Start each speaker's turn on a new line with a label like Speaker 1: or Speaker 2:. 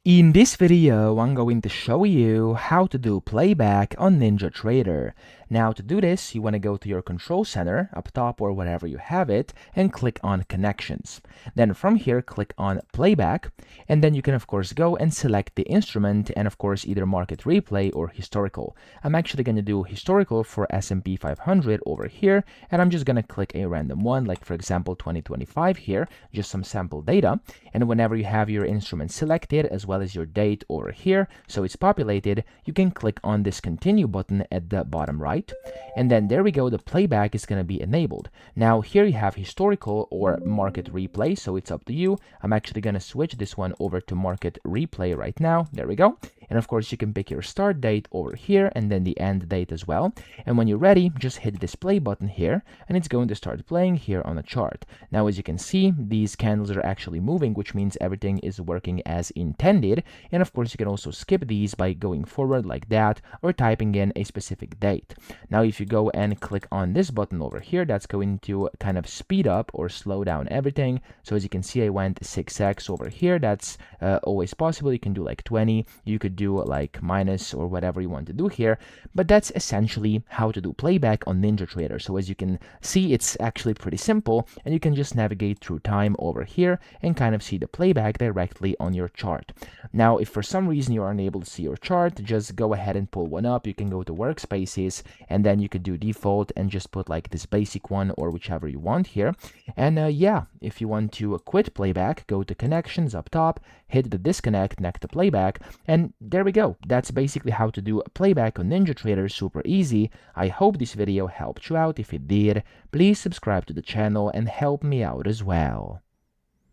Speaker 1: In this video, I'm going to show you how to do playback on NinjaTrader. Now to do this, you want to go to your control center up top or wherever you have it and click on connections. Then from here, click on playback, and then you can of course go and select the instrument and of course either market replay or historical. I'm actually going to do historical for S&P 500 over here, and I'm just going to click a random one, like for example 2025 here, just some sample data. And whenever you have your instrument selected as well as your date over here, so it's populated, you can click on this continue button at the bottom right. And then there we go, the playback is going to be enabled. Now here you have historical or market replay, so it's up to you. I'm actually going to switch this one over to market replay right now. There we go. And of course you can pick your start date over here and then the end date as well. And when you're ready, just hit this play button here and it's going to start playing here on the chart. Now as you can see, these candles are actually moving, which means everything is working as intended. And of course you can also skip these by going forward like that or typing in a specific date. Now if you go and click on this button over here, that's going to kind of speed up or slow down everything. So as you can see, I went 6x over here. That's always possible. You can do like 20. You could do like minus or whatever you want to do here. But that's essentially how to do playback on NinjaTrader. So as you can see, it's actually pretty simple, and you can just navigate through time over here and kind of see the playback directly on your chart. Now, if for some reason you're unable to see your chart, just go ahead and pull one up. You can go to workspaces, and then you could do default and just put like this basic one or whichever you want here. And yeah, if you want to quit playback, go to connections up top, hit the disconnect next to playback, and there we go. That's basically how to do playback on NinjaTrader. Super easy. I hope this video helped you out. If it did, please subscribe to the channel and help me out as well.